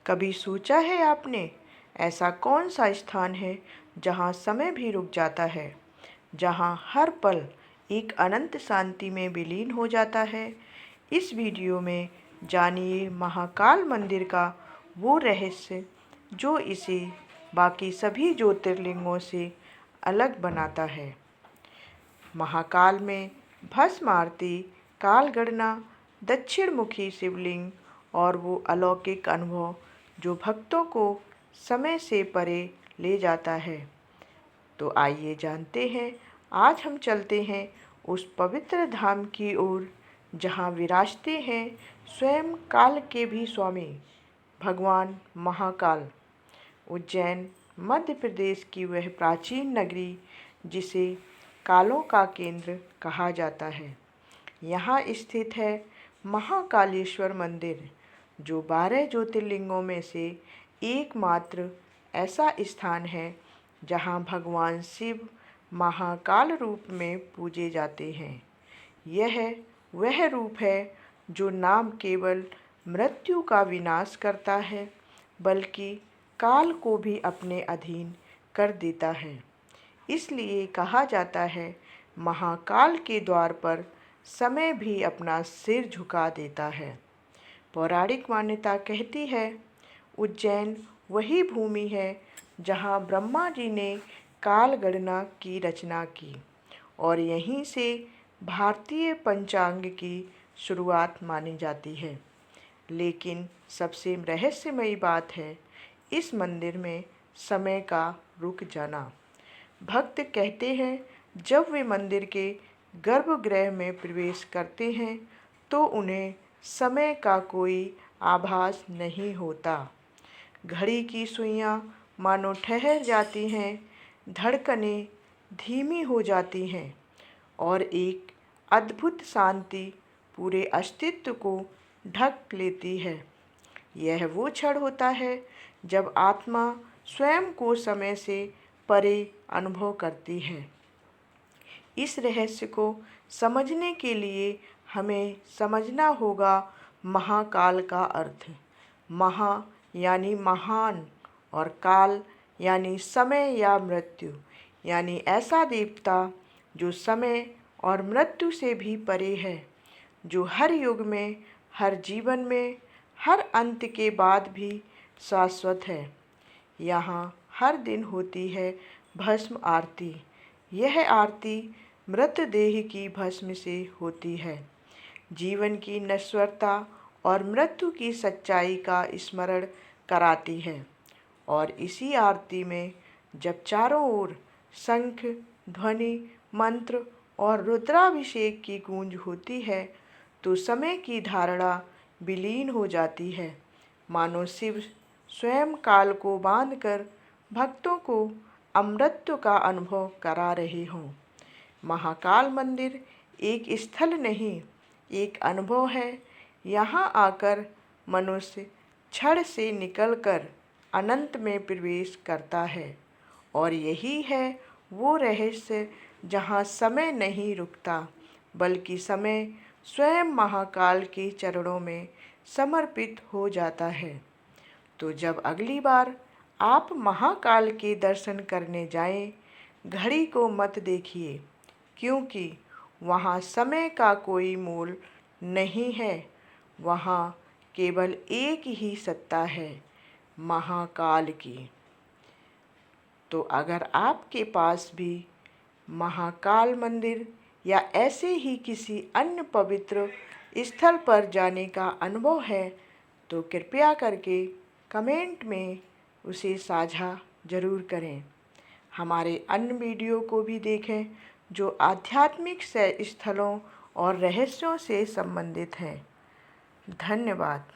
कभी सोचा है आपने, ऐसा कौन सा स्थान है जहाँ समय भी रुक जाता है, जहाँ हर पल एक अनंत शांति में विलीन हो जाता है। इस वीडियो में जानिए महाकाल मंदिर का वो रहस्य जो इसे बाकी सभी ज्योतिर्लिंगों से अलग बनाता है। महाकाल में भस्म आरती, काल गणना, दक्षिण मुखी शिवलिंग और वो अलौकिक अनुभव जो भक्तों को समय से परे ले जाता है। तो आइए जानते हैं, आज हम चलते हैं उस पवित्र धाम की ओर जहाँ विराजते हैं स्वयं काल के भी स्वामी भगवान महाकाल। उज्जैन मध्य प्रदेश की वह प्राचीन नगरी जिसे कालों का केंद्र कहा जाता है। यहाँ स्थित है महाकालेश्वर मंदिर, जो 12 ज्योतिर्लिंगों में से एकमात्र ऐसा स्थान है जहाँ भगवान शिव महाकाल रूप में पूजे जाते हैं। यह वह रूप है जो नाम केवल मृत्यु का विनाश करता है, बल्कि काल को भी अपने अधीन कर देता है। इसलिए कहा जाता है, महाकाल के द्वार पर समय भी अपना सिर झुका देता है। पौराणिक मान्यता कहती है, उज्जैन वही भूमि है जहाँ ब्रह्मा जी ने काल गणना की रचना की और यहीं से भारतीय पंचांग की शुरुआत मानी जाती है। लेकिन सबसे रहस्यमयी बात है इस मंदिर में समय का रुक जाना। भक्त कहते हैं, जब वे मंदिर के गर्भगृह में प्रवेश करते हैं तो उन्हें समय का कोई आभास नहीं होता। घड़ी की सुइयां मानो ठहर जाती हैं, धड़कनें धीमी हो जाती हैं और एक अद्भुत शांति पूरे अस्तित्व को ढक लेती है। यह वो क्षण होता है जब आत्मा स्वयं को समय से परे अनुभव करती है। इस रहस्य को समझने के लिए हमें समझना होगा महाकाल का अर्थ। महा यानी महान और काल यानी समय या मृत्यु, यानी ऐसा देवता जो समय और मृत्यु से भी परे है, जो हर युग में, हर जीवन में, हर अंत के बाद भी शाश्वत है। यहाँ हर दिन होती है भस्म आरती। यह आरती मृतदेह की भस्म से होती है, जीवन की नश्वरता और मृत्यु की सच्चाई का स्मरण कराती है। और इसी आरती में जब चारों ओर शंख, ध्वनि, मंत्र और रुद्राभिषेक की गूंज होती है तो समय की धारणा विलीन हो जाती है, मानो शिव स्वयं काल को बांधकर भक्तों को अमृत का अनुभव करा रहे हों। महाकाल मंदिर एक स्थल नहीं, एक अनुभव है। यहाँ आकर मनुष्य क्षण से निकलकर अनंत में प्रवेश करता है और यही है वो रहस्य जहाँ समय नहीं रुकता, बल्कि समय स्वयं महाकाल के चरणों में समर्पित हो जाता है। तो जब अगली बार आप महाकाल के दर्शन करने जाएं, घड़ी को मत देखिए, क्योंकि वहाँ समय का कोई मोल नहीं है। वहाँ केवल एक ही सत्ता है, महाकाल की। तो अगर आपके पास भी महाकाल मंदिर या ऐसे ही किसी अन्य पवित्र स्थल पर जाने का अनुभव है तो कृपया करके कमेंट में उसे साझा ज़रूर करें। हमारे अन्य वीडियो को भी देखें जो आध्यात्मिक स्थलों और रहस्यों से संबंधित हैं। धन्यवाद।